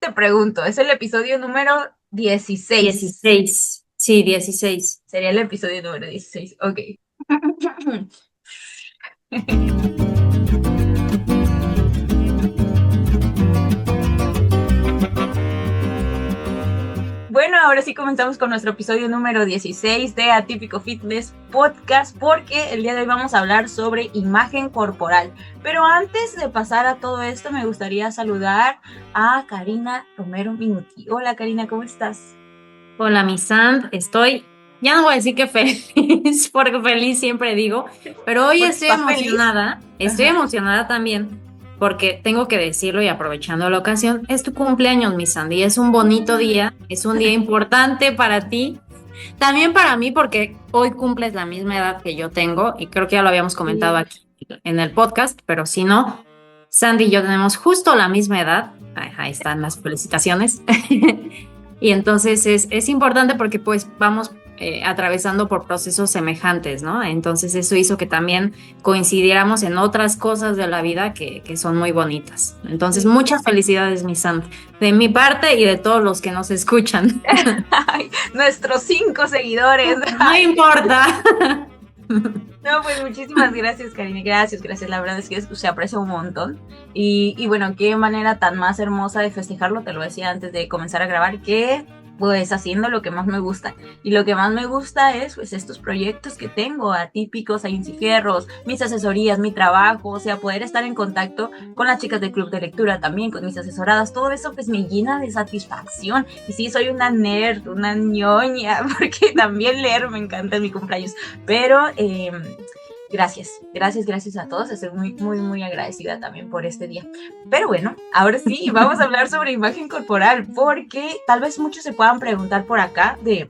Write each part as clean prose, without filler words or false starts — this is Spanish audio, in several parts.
te pregunto, es el episodio número 16. 16. Sí, 16. Sería el episodio número 16. Ok. Bueno, ahora sí comenzamos con nuestro episodio número 16 de Atípico Fitness Podcast, porque el día de hoy vamos a hablar sobre imagen corporal. Pero antes de pasar a todo esto, me gustaría saludar a Karina Romero Minuti. Hola Karina, ¿cómo estás? Hola, mi Sand. Ya no voy a decir que feliz, porque feliz siempre digo, pero hoy Porque estás feliz. estoy Ajá. emocionada también, porque tengo que decirlo y aprovechando la ocasión, es tu cumpleaños, mi Sand, y es un bonito día, es un día importante para ti, también para mí, porque hoy cumples la misma edad que yo tengo, y creo que ya lo habíamos comentado Sí. aquí en el podcast, pero si no, Sandy y yo tenemos justo la misma edad. Ahí están las felicitaciones. Y entonces es importante porque pues vamos atravesando por procesos semejantes, ¿no? Entonces eso hizo que también coincidiéramos en otras cosas de la vida que son muy bonitas. Entonces Sí. muchas felicidades, mi Sandy, de mi parte y de todos los que nos escuchan. Ay, nuestros 5 seguidores. No Ay. importa. No, pues muchísimas gracias, Karine. Gracias, gracias. La verdad es que se aprecia un montón. Y bueno, qué manera tan más hermosa de festejarlo. Te lo decía antes de comenzar a grabar, que pues haciendo lo que más me gusta. Y lo que más me gusta es pues estos proyectos que tengo, atípicos, ahí en Fierros, mis asesorías, mi trabajo, o sea, poder estar en contacto con las chicas del club de lectura también, con mis asesoradas, todo eso pues me llena de satisfacción. Y sí, soy una nerd, una ñoña, porque también leer me encanta en mi cumpleaños. Pero gracias, gracias, gracias a todos. Estoy muy, muy, muy agradecida también por este día. Pero bueno, ahora sí, vamos a hablar sobre imagen corporal, porque tal vez muchos se puedan preguntar por acá de,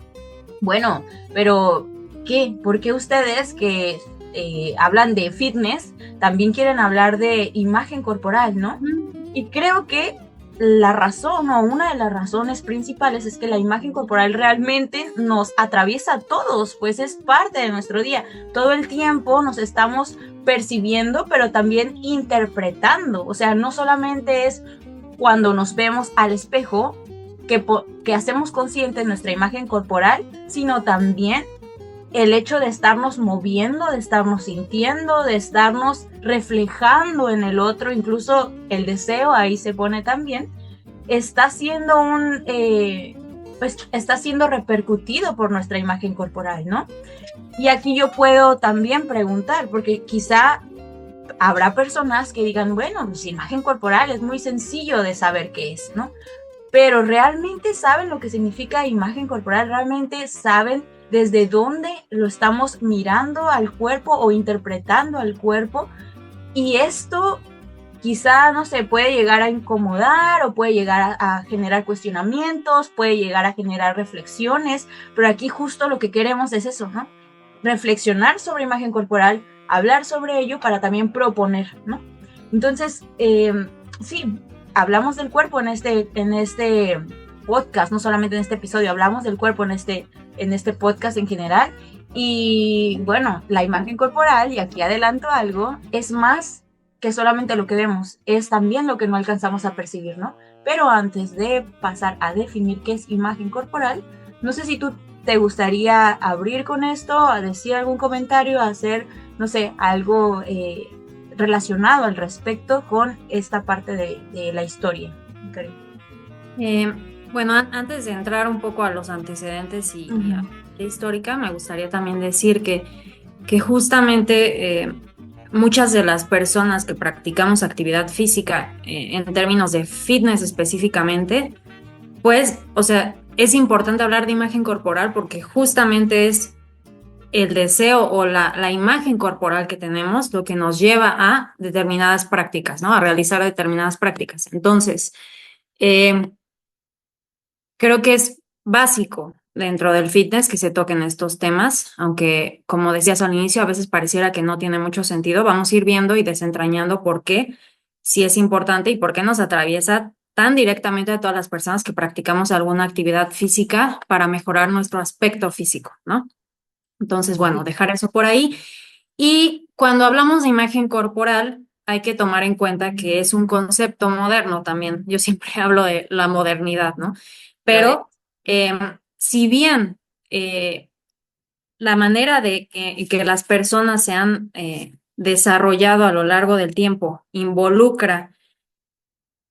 bueno, pero ¿qué? ¿Por qué ustedes que hablan de fitness también quieren hablar de imagen corporal, ¿no? Y creo que la razón o una de las razones principales es que la imagen corporal realmente nos atraviesa a todos, pues es parte de nuestro día. Todo el tiempo nos estamos percibiendo, pero también interpretando. O sea, no solamente es cuando nos vemos al espejo que hacemos consciente nuestra imagen corporal, sino también el hecho de estarnos moviendo, de estarnos sintiendo, de estarnos reflejando en el otro, incluso el deseo ahí se pone también, está siendo pues está siendo repercutido por nuestra imagen corporal, ¿no? Y aquí yo puedo también preguntar, porque quizá habrá personas que digan, bueno, pues imagen corporal es muy sencillo de saber qué es, ¿no? Pero realmente saben lo que significa imagen corporal, realmente saben desde dónde lo estamos mirando al cuerpo o interpretando al cuerpo. Y esto quizá, no sé, puede llegar a incomodar o puede llegar a generar cuestionamientos, puede llegar a generar reflexiones, pero aquí justo lo que queremos es eso, ¿no? Reflexionar sobre imagen corporal, hablar sobre ello para también proponer, ¿no? Entonces, sí, hablamos del cuerpo en este podcast, no solamente en este episodio, hablamos del cuerpo en este podcast en general. Y bueno, la imagen corporal, y aquí adelanto algo, es más que solamente lo que vemos, es también lo que no alcanzamos a percibir, ¿no? Pero antes de pasar a definir qué es imagen corporal, no sé si tú te gustaría abrir con esto, a decir algún comentario, a hacer, no sé, algo relacionado al respecto con esta parte de la historia. Okay. Eh, bueno, antes de entrar un poco a los antecedentes y a Uh-huh. la parte histórica, me gustaría también decir que justamente muchas de las personas que practicamos actividad física en términos de fitness específicamente, pues, o sea, es importante hablar de imagen corporal porque justamente es el deseo o la imagen corporal que tenemos lo que nos lleva a determinadas prácticas, ¿no? A realizar determinadas prácticas. Entonces, eh, creo que es básico dentro del fitness que se toquen estos temas, aunque como decías al inicio, a veces pareciera que no tiene mucho sentido. Vamos a ir viendo y desentrañando por qué sí es importante y por qué nos atraviesa tan directamente a todas las personas que practicamos alguna actividad física para mejorar nuestro aspecto físico, ¿no? Entonces, bueno, dejar eso por ahí. Y cuando hablamos de imagen corporal, hay que tomar en cuenta que es un concepto moderno también. Yo siempre hablo de la modernidad, ¿no? Lo es. Pero si bien la manera de que las personas se han desarrollado a lo largo del tiempo involucra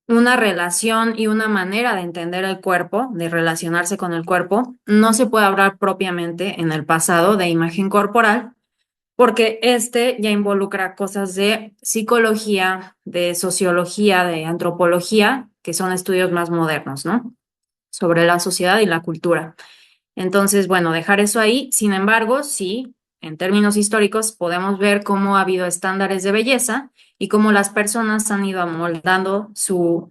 una relación y una manera de entender el cuerpo, de relacionarse con el cuerpo, no se puede hablar propiamente en el pasado de imagen corporal, porque este ya involucra cosas de psicología, de sociología, de antropología, que son estudios más modernos, ¿no? Sobre la sociedad y la cultura. Entonces, bueno, dejar eso ahí. Sin embargo, sí, en términos históricos podemos ver cómo ha habido estándares de belleza y cómo las personas han ido amoldando su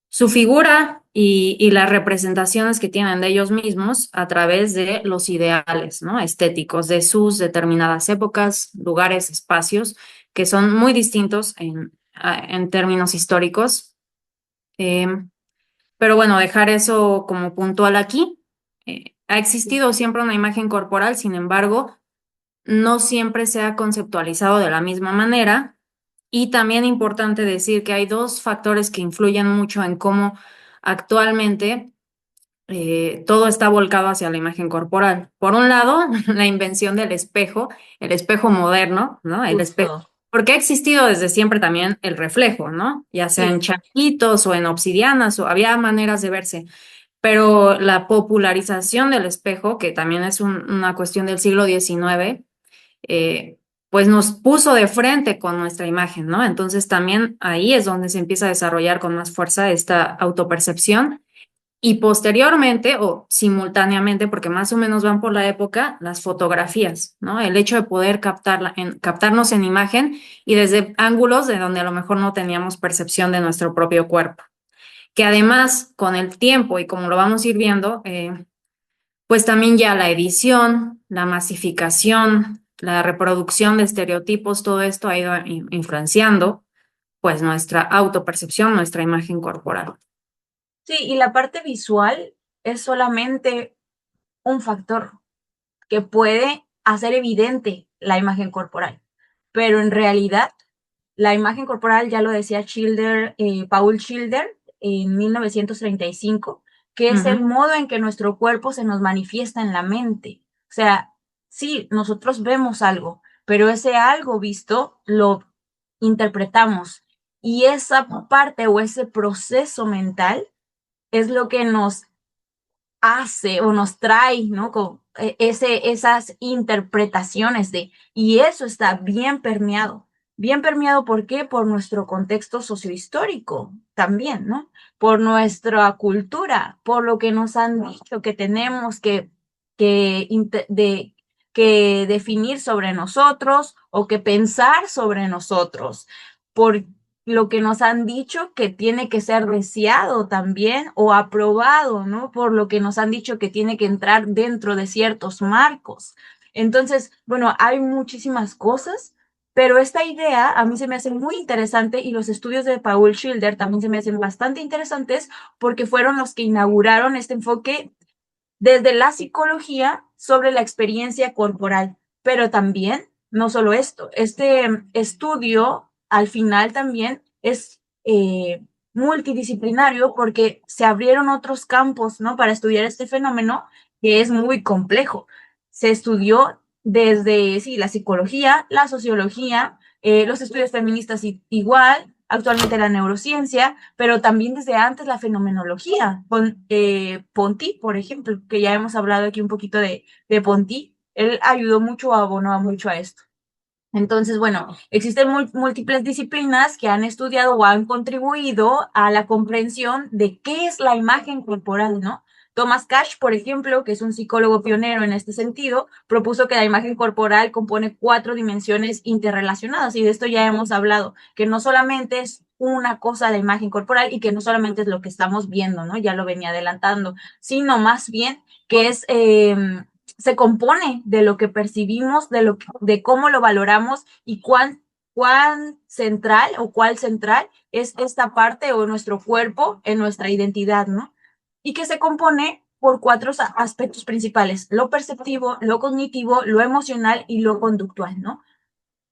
figura y las representaciones que tienen de ellos mismos a través de los ideales, ¿no? Estéticos de sus determinadas épocas, lugares, espacios, que son muy distintos en términos históricos. Em, pero bueno, dejar eso como puntual aquí. Ha existido siempre una imagen corporal, sin embargo, no siempre se ha conceptualizado de la misma manera. Y también importante decir que hay dos factores que influyen mucho en cómo actualmente todo está volcado hacia la imagen corporal. Por un lado, la invención del espejo, el espejo moderno, ¿no? El espejo. Justo. Porque ha existido desde siempre también el reflejo, ¿no? Ya sea Sí, en charquitos o en obsidianas, o había maneras de verse. Pero la popularización del espejo, que también es una cuestión del siglo XIX, eh, pues nos puso de frente con nuestra imagen, ¿no? Entonces también ahí es donde se empieza a desarrollar con más fuerza esta autopercepción y posteriormente o simultáneamente, porque más o menos van por la época, las fotografías, ¿no? El hecho de poder captarnos en imagen y desde ángulos de donde a lo mejor no teníamos percepción de nuestro propio cuerpo. Que además, con el tiempo y como lo vamos a ir viendo, pues también ya la edición, la masificación, la reproducción de estereotipos, todo esto ha ido influenciando pues nuestra autopercepción, nuestra imagen corporal. sí, y la parte visual es solamente un factor que puede hacer evidente la imagen corporal, pero en realidad la imagen corporal, ya lo decía Paul Schilder en 1935, que es el Ujú. modo en que nuestro cuerpo se nos manifiesta en la mente. O sea, sí, nosotros vemos algo, pero ese algo visto lo interpretamos y esa parte o ese proceso mental es lo que nos hace o nos trae, ¿no? Esas interpretaciones y eso está bien permeado, ¿por qué? Por nuestro contexto sociohistórico también, ¿no? Por nuestra cultura, por lo que nos han dicho que tenemos que, que definir sobre nosotros o que pensar sobre nosotros, por lo que nos han dicho que tiene que ser deseado también o aprobado, ¿no? Por lo que nos han dicho que tiene que entrar dentro de ciertos marcos. Entonces, bueno, hay muchísimas cosas, pero esta idea a mí se me hace muy interesante y los estudios de Paul Schilder también se me hacen bastante interesantes porque fueron los que inauguraron este enfoque desde la psicología sobre la experiencia corporal, pero también, no solo esto, este estudio al final también es multidisciplinario porque se abrieron otros campos, ¿no? Para estudiar este fenómeno que es muy complejo. Se estudió desde, sí, la psicología, la sociología, los estudios feministas igual, actualmente la neurociencia, pero también desde antes la fenomenología, con Ponti, por ejemplo, que ya hemos hablado aquí un poquito de Ponti, él ayudó mucho, abonó mucho a esto. Entonces, bueno, existen múltiples disciplinas que han estudiado o han contribuido a la comprensión de qué es la imagen corporal, ¿no? Thomas Cash, por ejemplo, que es un psicólogo pionero en este sentido, propuso que la imagen corporal compone 4 dimensiones interrelacionadas y de esto ya hemos hablado, que no solamente es una cosa la imagen corporal y que no solamente es lo que estamos viendo, ¿no? Ya lo venía adelantando, sino más bien que se compone de lo que percibimos, de cómo lo valoramos y cuán central o cuál central es esta parte o nuestro cuerpo en nuestra identidad, ¿no? Y que se compone por 4 aspectos principales: lo perceptivo, lo cognitivo, lo emocional y lo conductual, ¿no?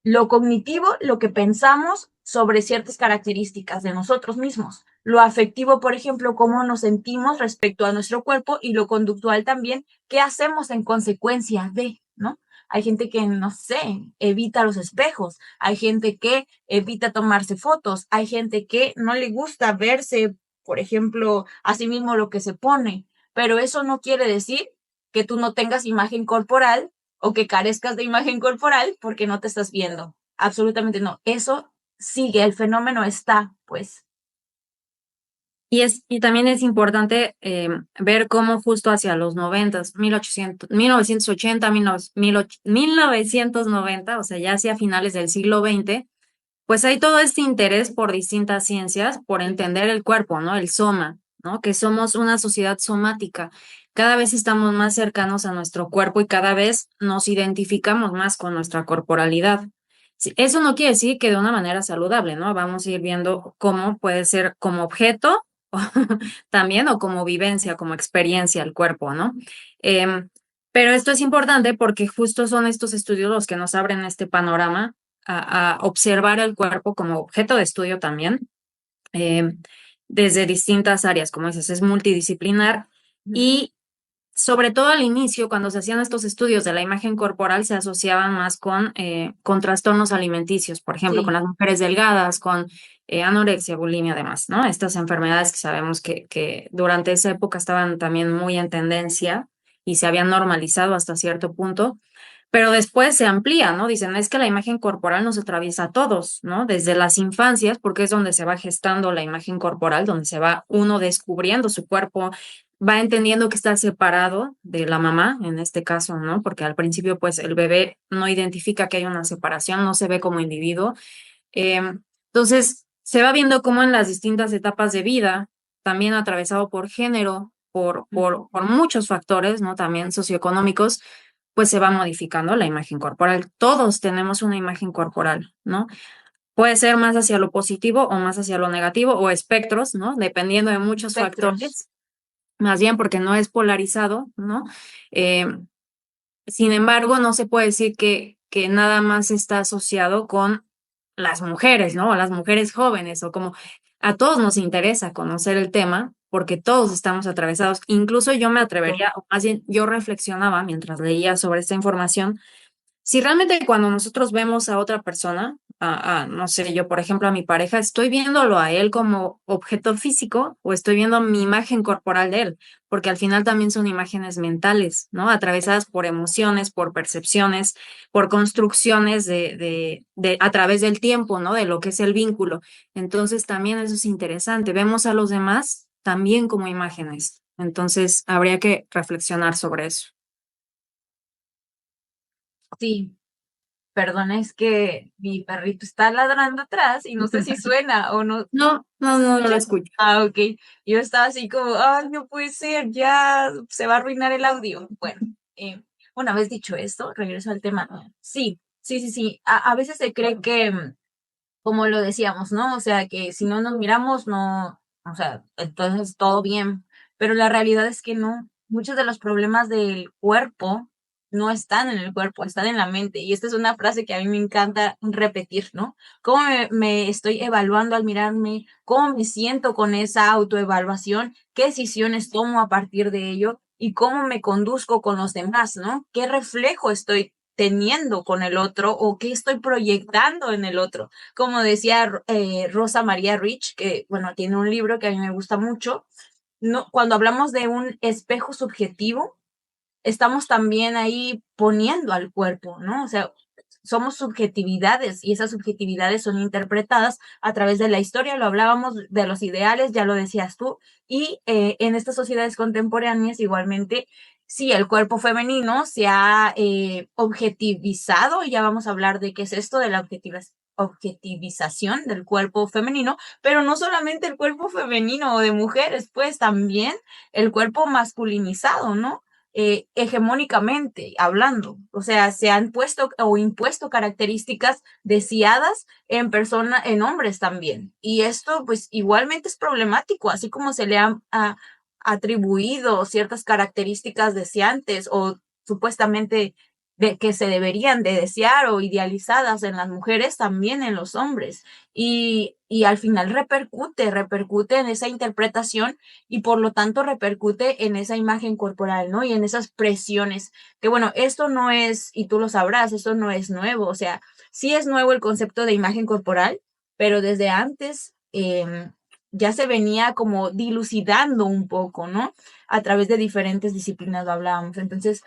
Lo cognitivo, lo que pensamos sobre ciertas características de nosotros mismos. Lo afectivo, por ejemplo, cómo nos sentimos respecto a nuestro cuerpo, y lo conductual también, qué hacemos en consecuencia de, ¿no? Hay gente que, no sé, evita los espejos, hay gente que evita tomarse fotos, hay gente que no le gusta verse, por ejemplo, a sí mismo lo que se pone, pero eso no quiere decir que tú no tengas imagen corporal o que carezcas de imagen corporal porque no te estás viendo. Absolutamente no. Eso sigue, el fenómeno está, pues. Y también es importante ver cómo justo hacia los 90, 1800, 1980, 1990, o sea, ya hacia finales del siglo XX, pues hay todo este interés por distintas ciencias, por entender el cuerpo, ¿no? El soma, ¿no? Que somos una sociedad somática. Cada vez estamos más cercanos a nuestro cuerpo y cada vez nos identificamos más con nuestra corporalidad. Sí, eso no quiere decir que de una manera saludable, ¿no? Vamos a ir viendo cómo puede ser como objeto también o como vivencia, como experiencia el cuerpo, ¿no? Em, pero esto es importante porque justo son estos estudios los que nos abren este panorama a observar el cuerpo como objeto de estudio también, em, desde distintas áreas, como dices, es multidisciplinar y sobre todo al inicio, cuando se hacían estos estudios de la imagen corporal, se asociaban más con trastornos alimenticios, por ejemplo, con Sí, las mujeres delgadas, con anorexia, bulimia, además, ¿no? Estas enfermedades que sabemos que durante esa época estaban también muy en tendencia y se habían normalizado hasta cierto punto, pero después se amplía, ¿no? Dicen, es que la imagen corporal nos atraviesa a todos, ¿no? Desde las infancias, porque es donde se va gestando la imagen corporal, donde se va uno descubriendo su cuerpo, va entendiendo que está separado de la mamá, en este caso, ¿no? Porque al principio, pues, el bebé no identifica que hay una separación, no se ve como individuo. Eh, entonces, se va viendo cómo en las distintas etapas de vida, también atravesado por género, por muchos factores, ¿no? También socioeconómicos, pues se va modificando la imagen corporal. Todos tenemos una imagen corporal, ¿no? Puede ser más hacia lo positivo o más hacia lo negativo o espectros, ¿no? Dependiendo de muchos espectros. factores, más bien porque no es polarizado, ¿no? Eh, Sin embargo, no se puede decir que nada más está asociado con las mujeres, ¿no? O las mujeres jóvenes, o como a todos nos interesa conocer el tema, porque todos estamos atravesados. Incluso yo me atrevería, o más bien yo reflexionaba mientras leía sobre esta información, si realmente cuando nosotros vemos a otra persona, no sé, yo por ejemplo a mi pareja, estoy viéndolo a él como objeto físico o estoy viendo mi imagen corporal de él, porque al final también son imágenes mentales, ¿no? Atravesadas por emociones, por percepciones, por construcciones a través del tiempo, ¿no? De lo que es el vínculo. Entonces también eso es interesante. Vemos a los demás también como imágenes. Entonces habría que reflexionar sobre eso. Sí, perdona, es que mi perrito está ladrando atrás y no sé si suena o no. No, no, no, no lo ¿Escuchas? escucho. Ah, ok. Yo estaba así como, ay, no puede ser, ya se va a arruinar el audio. Bueno, una vez dicho esto, regreso al tema. Sí, sí, sí, sí. A veces se cree que, como lo decíamos, ¿no? O sea, que si no nos miramos, no, o sea, entonces todo bien. Pero la realidad es que no. Muchos de los problemas del cuerpo no están en el cuerpo, están en la mente. Y esta es una frase que a mí me encanta repetir, ¿no? ¿Cómo me estoy evaluando al mirarme? ¿Cómo me siento con esa autoevaluación? ¿Qué decisiones tomo a partir de ello? ¿Y cómo me conduzco con los demás, ¿no? ¿Qué reflejo estoy teniendo con el otro o qué estoy proyectando en el otro? Como decía Rosa María Rich, que bueno, tiene un libro que a mí me gusta mucho, no, cuando hablamos de un espejo subjetivo, estamos también ahí poniendo al cuerpo, ¿no? O sea, somos subjetividades y esas subjetividades son interpretadas a través de la historia, lo hablábamos de los ideales, ya lo decías tú, y en estas sociedades contemporáneas igualmente, sí, el cuerpo femenino se ha objetivizado, y ya vamos a hablar de qué es esto de la objetivización del cuerpo femenino, pero no solamente el cuerpo femenino o de mujeres, pues también el cuerpo masculinizado, ¿no? Hegemónicamente hablando. O sea, se han puesto o impuesto características deseadas en personas, en hombres también. Y esto, pues, igualmente es problemático, así como se le han atribuido ciertas características deseantes o supuestamente de que se deberían de desear o idealizadas en las mujeres, también en los hombres. Y al final repercute en esa interpretación y por lo tanto repercute en esa imagen corporal, ¿no? Y en esas presiones. Que bueno, esto no es, y tú lo sabrás, esto no es nuevo. O sea, sí es nuevo el concepto de imagen corporal, pero desde antes ya se venía como dilucidando un poco, ¿no? A través de diferentes disciplinas lo hablábamos. Entonces,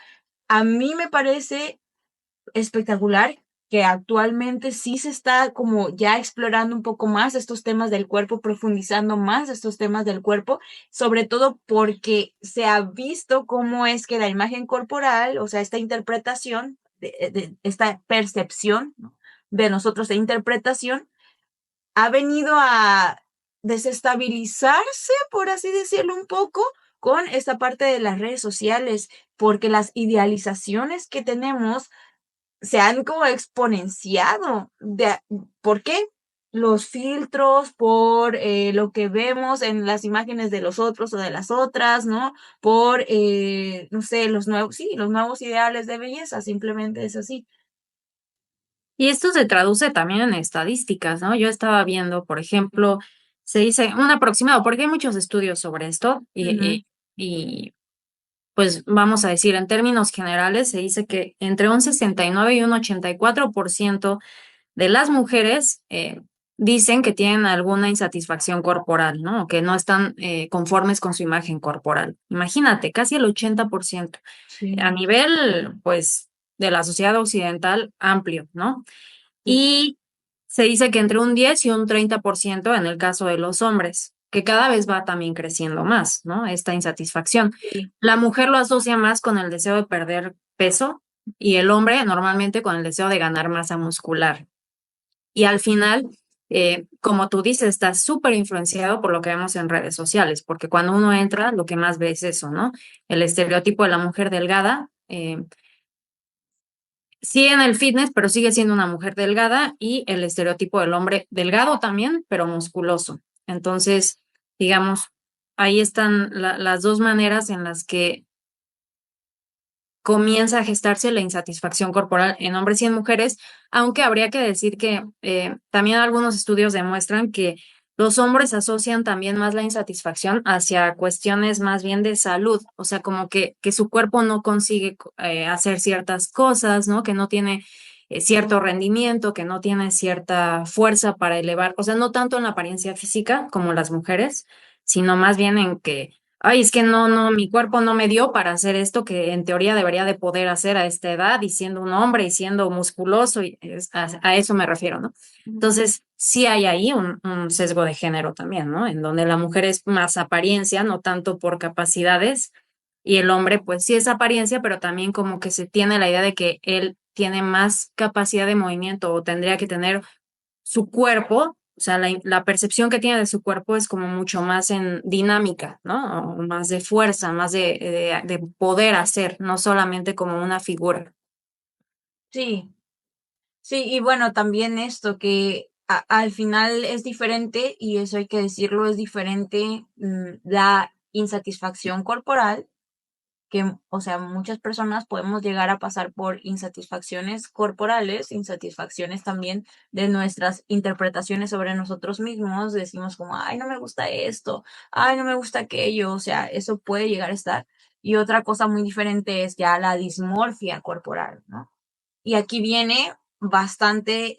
a mí me parece espectacular que actualmente sí se está como ya explorando un poco más estos temas del cuerpo, profundizando más estos temas del cuerpo, sobre todo porque se ha visto cómo es que la imagen corporal, o sea, esta interpretación, esta percepción, ¿no?, de nosotros de interpretación, ha venido a desestabilizarse, por así decirlo un poco, con esta parte de las redes sociales, porque las idealizaciones que tenemos se han como exponenciado. ¿Por qué? Los filtros, por lo que vemos en las imágenes de los otros o de las otras, ¿no? Por, no sé, los nuevos ideales de belleza, simplemente es así. Y esto se traduce también en estadísticas, ¿no? Yo estaba viendo, por ejemplo, se dice un aproximado, porque hay muchos estudios sobre esto Ujú. y pues vamos a decir, en términos generales, se dice que entre un 69 y un 84% de las mujeres dicen que tienen alguna insatisfacción corporal, ¿no? O que no están conformes con su imagen corporal. Imagínate, casi el 80% a Sí, nivel, pues, de la sociedad occidental amplio, ¿no? sí, Y se dice que entre un 10 y un 30% en el caso de los hombres, que cada vez va también creciendo más, ¿no? Esta insatisfacción. sí. La mujer lo asocia más con el deseo de perder peso y el hombre normalmente con el deseo de ganar masa muscular. Y al final, como tú dices, está súper influenciado por lo que vemos en redes sociales, porque cuando uno entra, lo que más ve es eso, ¿no? El estereotipo de la mujer delgada. Sí en el fitness, pero sigue siendo una mujer delgada y el estereotipo del hombre delgado también, pero musculoso. Entonces, digamos, ahí están las dos maneras en las que comienza a gestarse la insatisfacción corporal en hombres y en mujeres, aunque habría que decir que también algunos estudios demuestran que los hombres asocian también más la insatisfacción hacia cuestiones más bien de salud, o sea, como que su cuerpo no consigue hacer ciertas cosas, ¿no? Que no tiene cierto rendimiento, que no tiene cierta fuerza para elevar, o sea, no tanto en la apariencia física como las mujeres, sino más bien en que ay, es que no, mi cuerpo no me dio para hacer esto que en teoría debería de poder hacer a esta edad y siendo un hombre y siendo musculoso, y a eso me refiero, ¿no? Entonces, sí hay ahí un sesgo de género también, ¿no? En donde la mujer es más apariencia, no tanto por capacidades, y el hombre, pues sí es apariencia, pero también como que se tiene la idea de que él tiene más capacidad de movimiento o tendría que tener su cuerpo, o sea, la percepción que tiene de su cuerpo es como mucho más en dinámica, ¿no? O más de fuerza, más de poder hacer, no solamente como una figura. Sí, sí, y bueno, también esto que al final es diferente, y eso hay que decirlo, es diferente la insatisfacción corporal, que, o sea, muchas personas podemos llegar a pasar por insatisfacciones corporales, insatisfacciones también de nuestras interpretaciones sobre nosotros mismos, decimos como, ay, no me gusta esto, ay, no me gusta aquello, o sea, eso puede llegar a estar. Y otra cosa muy diferente es ya la dismorfia corporal, ¿no? Y aquí viene bastante,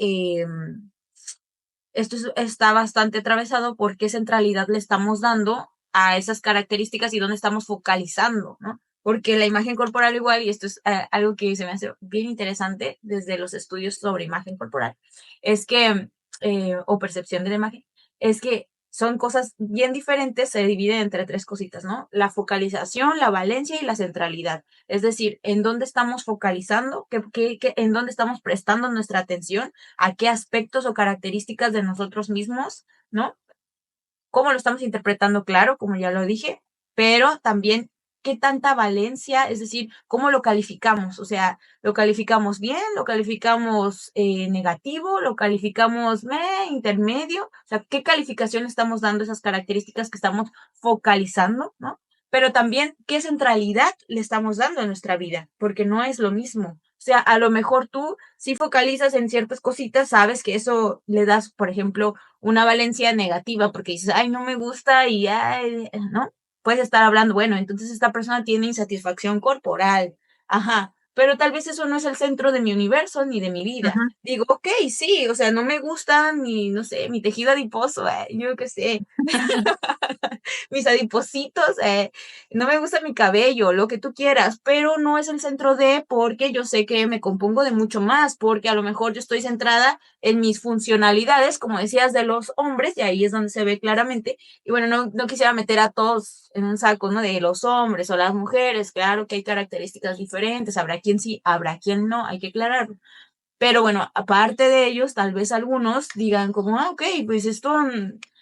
está bastante atravesado por qué centralidad le estamos dando a esas características y dónde estamos focalizando, ¿no? Porque la imagen corporal igual, y esto es algo que se me hace bien interesante desde los estudios sobre imagen corporal, es que, o percepción de la imagen, es que son cosas bien diferentes, se dividen entre tres cositas, ¿no? La focalización, la valencia y la centralidad. Es decir, en dónde estamos focalizando, en dónde estamos prestando nuestra atención, a qué aspectos o características de nosotros mismos, ¿no? Cómo lo estamos interpretando, claro, como ya lo dije, pero también qué tanta valencia, es decir, cómo lo calificamos, o sea, lo calificamos bien, lo calificamos negativo, lo calificamos intermedio, o sea, qué calificación estamos dando a esas características que estamos focalizando, ¿no? Pero también qué centralidad le estamos dando a nuestra vida, porque no es lo mismo O sea, a lo mejor tú si focalizas en ciertas cositas, sabes que eso le das, por ejemplo, una valencia negativa porque dices, ay, no me gusta y, ay, ¿no? Puedes estar hablando, bueno, entonces esta persona tiene insatisfacción corporal, ajá, pero tal vez eso no es el centro de mi universo ni de mi vida. Ujú. Digo, ok, sí, o sea, no me gusta mi, no sé, mi tejido adiposo, yo qué sé, mis adipositos, no me gusta mi cabello, lo que tú quieras, pero no es el centro de porque yo sé que me compongo de mucho más, porque a lo mejor yo estoy centrada en mis funcionalidades, como decías, de los hombres, y ahí es donde se ve claramente. Y bueno, no quisiera meter a todos en un saco, ¿no? De los hombres o las mujeres, claro que hay características diferentes, habrá quien sí, habrá quien no, hay que aclararlo. Pero bueno, aparte de ellos, tal vez algunos digan como, ok, pues esto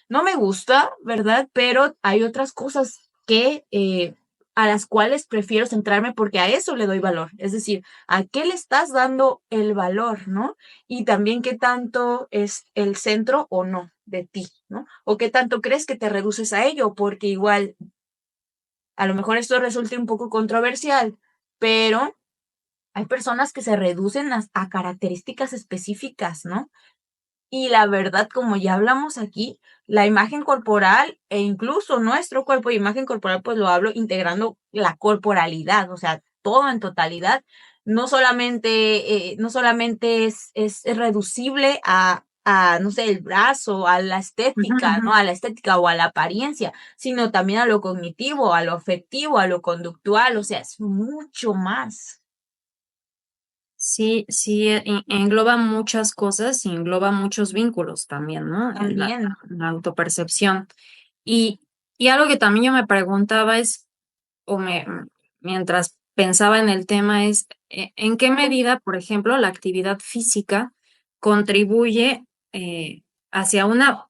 no me gusta, ¿verdad? Pero hay otras cosas que a las cuales prefiero centrarme porque a eso le doy valor. Es decir, ¿a qué le estás dando el valor, no? Y también qué tanto es el centro o no de ti, ¿no? O qué tanto crees que te reduces a ello, porque igual, a lo mejor esto resulte un poco controversial, pero hay personas que se reducen a características específicas, ¿no? Y la verdad, como ya hablamos aquí, la imagen corporal e incluso nuestro cuerpo de imagen corporal, pues lo hablo integrando la corporalidad, o sea, todo en totalidad. No solamente es reducible no sé, el brazo, a la Ujú, estética, ujú. ¿no? A la estética o a la apariencia, sino también a lo cognitivo, a lo afectivo, a lo conductual, o sea, es mucho más. Sí, sí, engloba muchas cosas y engloba muchos vínculos también, ¿no? También. La autopercepción. Y, y algo que también yo me preguntaba es, o mientras pensaba en el tema es, ¿en qué medida, por ejemplo, la actividad física contribuye hacia una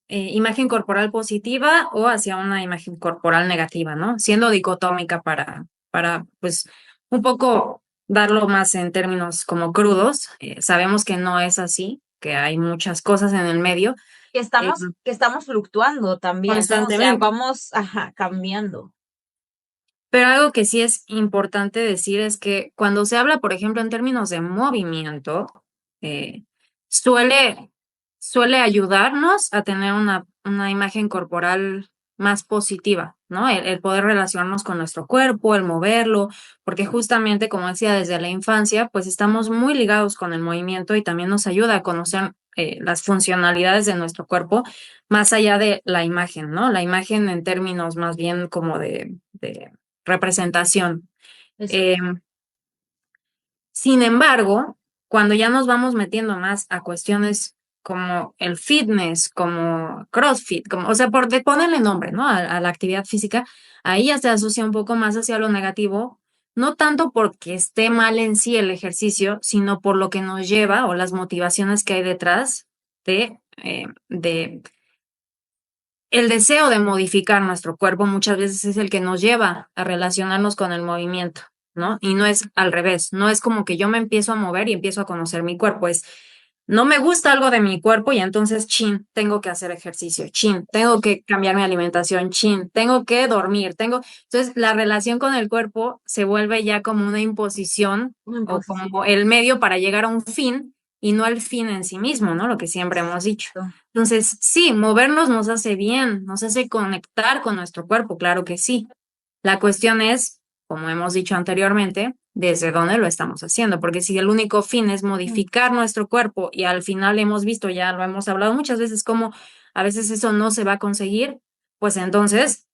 imagen corporal positiva o hacia una imagen corporal negativa, ¿no? Siendo dicotómica para pues, un poco darlo más en términos como crudos. Sabemos que no es así, que hay muchas cosas en el medio que eh, estamos, que estamos fluctuando también, ¿no? O sea, constantemente. vamos, ajá, cambiando. Pero algo que sí es importante decir es que cuando se habla, por ejemplo, en términos de movimiento, eh, suele, suele ayudarnos a tener una imagen corporal más positiva, ¿no? El poder relacionarnos con nuestro cuerpo, el moverlo, porque justamente, como decía, desde la infancia, pues estamos muy ligados con el movimiento y también nos ayuda a conocer las funcionalidades de nuestro cuerpo más allá de la imagen, ¿no? La imagen en términos más bien como de representación. Eh, Exacto. Sin embargo, cuando ya nos vamos metiendo más a cuestiones como el fitness, como CrossFit, como, o sea, ponerle nombre, ¿no? A la actividad física, ahí ya se asocia un poco más hacia lo negativo, no tanto porque esté mal en sí el ejercicio, sino por lo que nos lleva o las motivaciones que hay detrás de el deseo de modificar nuestro cuerpo muchas veces es el que nos lleva a relacionarnos con el movimiento, ¿no? Y no es al revés, no es como que yo me empiezo a mover y empiezo a conocer mi cuerpo, es no me gusta algo de mi cuerpo y entonces, chin, tengo que hacer ejercicio, chin, tengo que cambiar mi alimentación, chin, tengo que dormir, Entonces, la relación con el cuerpo se vuelve ya como una imposición Una o imposición. como el medio para llegar a un fin y no el fin en sí mismo, ¿no? Lo que siempre hemos dicho. Exacto. Entonces, sí, movernos nos hace bien, nos hace conectar con nuestro cuerpo, claro que sí. La cuestión es, como hemos dicho anteriormente, desde dónde lo estamos haciendo, porque si el único fin es modificar nuestro cuerpo y al final hemos visto, ya lo hemos hablado muchas veces, como a veces eso no se va a conseguir, pues entonces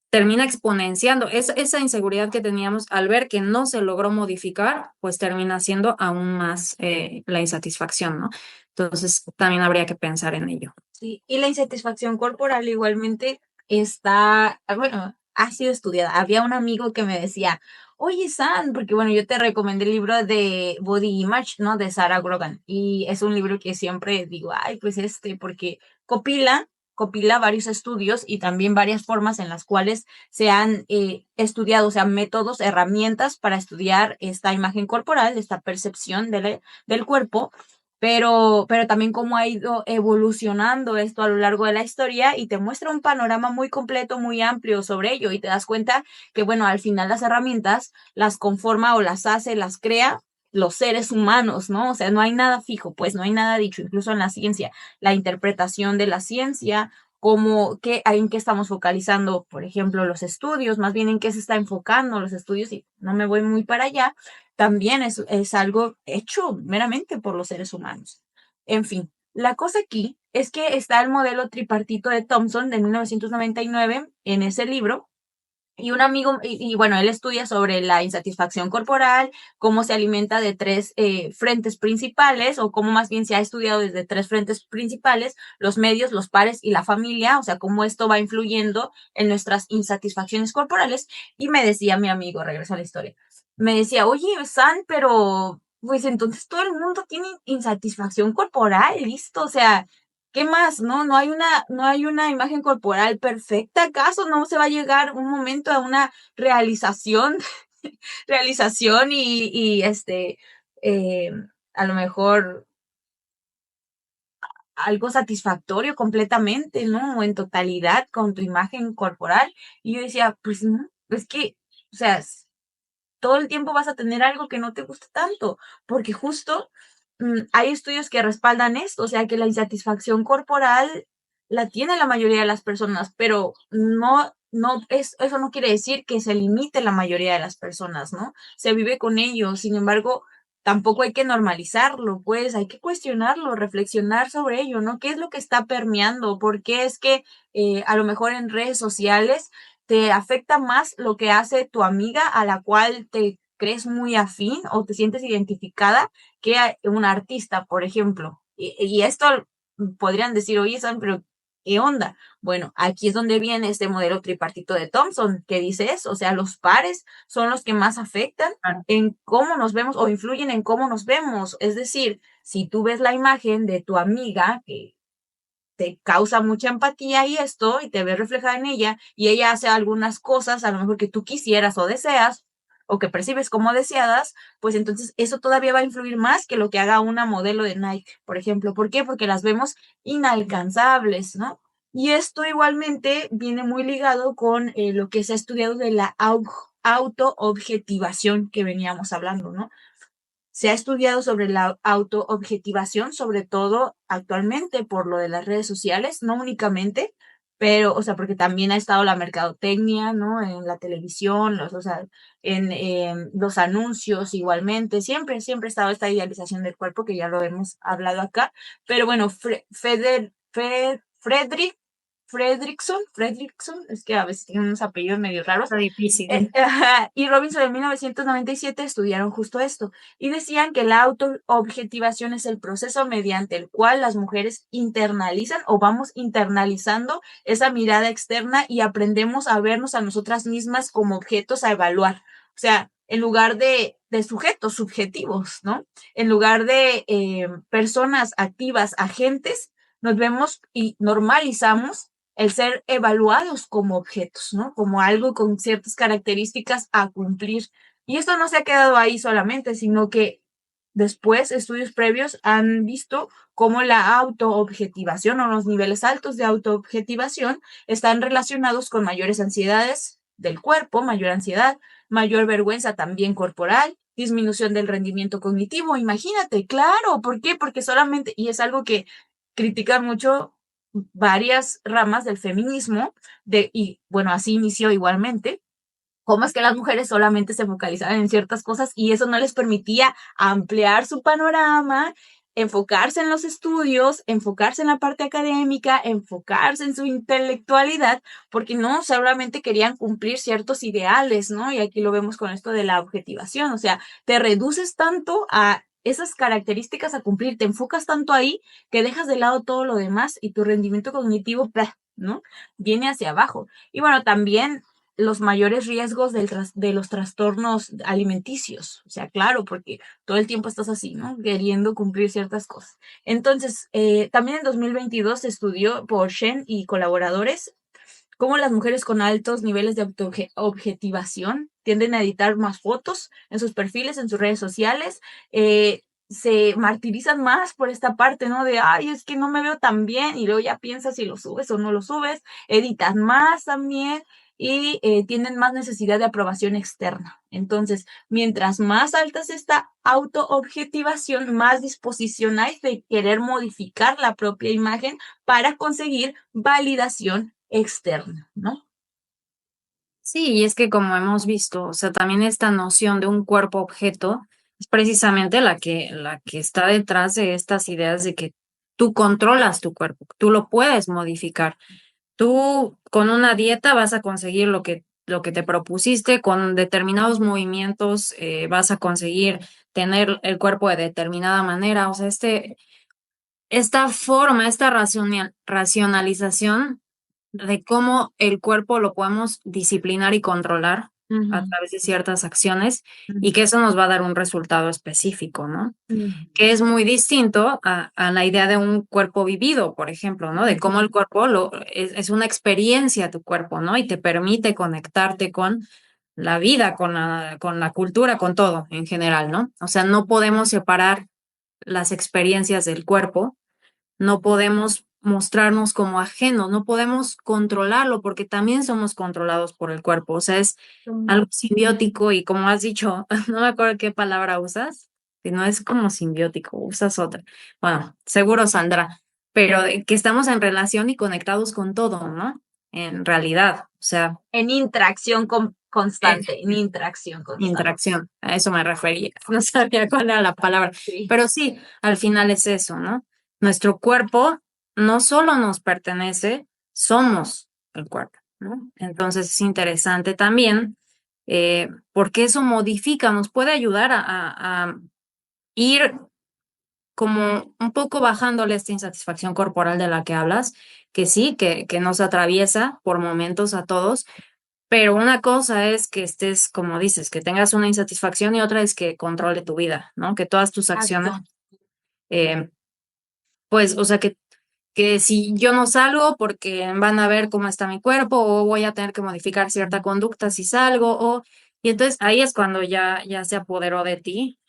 termina exponenciando esa inseguridad que teníamos al ver que no se logró modificar, pues termina siendo aún más la insatisfacción, ¿no? Entonces también habría que pensar en ello. Sí, y la insatisfacción corporal igualmente está, bueno, ha sido estudiada. Había un amigo que me decía, oye, San, porque bueno, yo te recomendé el libro de Body Image, ¿no? De Sarah Grogan. Y es un libro que siempre digo, ay, pues porque copila varios estudios y también varias formas en las cuales se han estudiado, o sea, métodos, herramientas para estudiar esta imagen corporal, esta percepción del cuerpo, pero también cómo ha ido evolucionando esto a lo largo de la historia y te muestra un panorama muy completo, muy amplio sobre ello y te das cuenta que, bueno, al final las herramientas las conforma o las hace, las crea los seres humanos, ¿no? O sea, no hay nada fijo, pues no hay nada dicho, incluso en la ciencia, la interpretación de la ciencia, en qué estamos focalizando, por ejemplo, los estudios, más bien en qué se está enfocando los estudios, y no me voy muy para allá, también es algo hecho meramente por los seres humanos. En fin, la cosa aquí es que está el modelo tripartito de Thomson de 1999 en ese libro, y un amigo, bueno, él estudia sobre la insatisfacción corporal, cómo se alimenta de tres frentes principales, o cómo más bien se ha estudiado desde tres frentes principales: los medios, los pares y la familia, o sea, cómo esto va influyendo en nuestras insatisfacciones corporales. Y me decía mi amigo, regreso a la historia, me decía, oye, San, pero pues entonces todo el mundo tiene insatisfacción corporal, listo, o sea, ¿qué más? No hay una imagen corporal perfecta. ¿Acaso no se va a llegar un momento a una realización, realización eh, a lo mejor algo satisfactorio completamente, ¿no? O en totalidad con tu imagen corporal? Y yo decía, pues no, es que, o sea, todo el tiempo vas a tener algo que no te gusta tanto, porque justo hay estudios que respaldan esto, o sea, que la insatisfacción corporal la tiene la mayoría de las personas, pero eso no quiere decir que se limite la mayoría de las personas, ¿no? Se vive con ello, sin embargo, tampoco hay que normalizarlo, pues hay que cuestionarlo, reflexionar sobre ello, ¿no? ¿Qué es lo que está permeando? ¿Por qué es que a lo mejor en redes sociales te afecta más lo que hace tu amiga a la cual te crees muy afín o te sientes identificada, que a un artista, por ejemplo? Y esto podrían decir, oye, Sam, pero ¿qué onda? Bueno, aquí es donde viene este modelo tripartito de Thomson, que dice eso, o sea, los pares son los que más afectan Claro. en cómo nos vemos o influyen en cómo nos vemos. Es decir, si tú ves la imagen de tu amiga que te causa mucha empatía y esto, y te ves reflejada en ella, y ella hace algunas cosas a lo mejor que tú quisieras o deseas, o que percibes como deseadas, pues entonces eso todavía va a influir más que lo que haga una modelo de Nike, por ejemplo. ¿Por qué? Porque las vemos inalcanzables, ¿no? Y esto igualmente viene muy ligado con lo que se ha estudiado de la autoobjetivación que veníamos hablando, ¿no? Se ha estudiado sobre la autoobjetivación, sobre todo actualmente por lo de las redes sociales, no únicamente, pero, o sea, porque también ha estado la mercadotecnia, ¿no? En la televisión, o sea, en los anuncios igualmente, siempre ha estado esta idealización del cuerpo, que ya lo hemos hablado acá. Pero bueno, Fredrickson, es que a veces tienen unos apellidos medio raros, Está difícil. y Robinson en 1997 estudiaron justo esto, y decían que la autoobjetivación es el proceso mediante el cual las mujeres internalizan o vamos internalizando esa mirada externa y aprendemos a vernos a nosotras mismas como objetos a evaluar. O sea, en lugar de sujetos subjetivos, ¿no? En lugar de personas activas, agentes, nos vemos y normalizamos el ser evaluados como objetos, ¿no? Como algo con ciertas características a cumplir. Y esto no se ha quedado ahí solamente, sino que después estudios previos han visto cómo la autoobjetivación o los niveles altos de autoobjetivación están relacionados con mayores ansiedades del cuerpo, mayor ansiedad, mayor vergüenza también corporal, disminución del rendimiento cognitivo. Imagínate, claro, ¿por qué? Porque solamente, y es algo que critican mucho varias ramas del feminismo, y bueno, así inició igualmente, cómo es que las mujeres solamente se focalizaban en ciertas cosas y eso no les permitía ampliar su panorama, enfocarse en los estudios, enfocarse en la parte académica, enfocarse en su intelectualidad, porque no solamente querían cumplir ciertos ideales, ¿no? Y aquí lo vemos con esto de la objetivación, o sea, te reduces tanto a esas características a cumplir, te enfocas tanto ahí que dejas de lado todo lo demás y tu rendimiento cognitivo, ¿no? Viene hacia abajo. Y bueno, también los mayores riesgos de los trastornos alimenticios. O sea, claro, porque todo el tiempo estás así, ¿no? Queriendo cumplir ciertas cosas. Entonces, también en 2022 se estudió por Shen y colaboradores cómo las mujeres con altos niveles de autoobjetivación tienden a editar más fotos en sus perfiles, en sus redes sociales, se martirizan más por esta parte, ¿no? De, ay, es que no me veo tan bien, y luego ya piensas si lo subes o no lo subes, editas más también, y tienen más necesidad de aprobación externa. Entonces, mientras más alta es esta autoobjetivación, más disposición hay de querer modificar la propia imagen para conseguir validación externa, ¿no? Sí, y es que como hemos visto, o sea, también esta noción de un cuerpo objeto es precisamente la que está detrás de estas ideas de que tú controlas tu cuerpo, tú lo puedes modificar. Tú con una dieta vas a conseguir lo que te propusiste, con determinados movimientos vas a conseguir tener el cuerpo de determinada manera. O sea, esta forma, esta racionalización de cómo el cuerpo lo podemos disciplinar y controlar a través de ciertas acciones y que eso nos va a dar un resultado específico, ¿no? Que es muy distinto a la idea de un cuerpo vivido, por ejemplo, ¿no? De cómo el cuerpo es una experiencia tu cuerpo, ¿no? Y te permite conectarte con la vida, con la cultura, con todo en general, ¿no? O sea, no podemos separar las experiencias del cuerpo, no podemos mostrarnos como ajenos, no podemos controlarlo porque también somos controlados por el cuerpo, o sea, es algo simbiótico y como has dicho, no me acuerdo qué palabra usas, que no es como simbiótico, usas otra. Bueno, seguro saldrá, pero que estamos en relación y conectados con todo, ¿no? En realidad, o sea, En interacción constante, en interacción constante. interacción, a eso me refería, no sabía cuál era la palabra, Sí. pero sí, al final es eso, ¿no? Nuestro cuerpo no solo nos pertenece, somos el cuerpo, ¿no? Entonces es interesante también porque eso modifica, nos puede ayudar a ir como un poco bajándole esta insatisfacción corporal de la que hablas, que sí, que nos atraviesa por momentos a todos, pero una cosa es que estés, como dices, que tengas una insatisfacción y otra es que controle tu vida, ¿no? Que todas tus acciones, Exacto. eh, pues, o sea, que si yo no salgo porque van a ver cómo está mi cuerpo o voy a tener que modificar cierta conducta si salgo y entonces ahí es cuando ya se apoderó de ti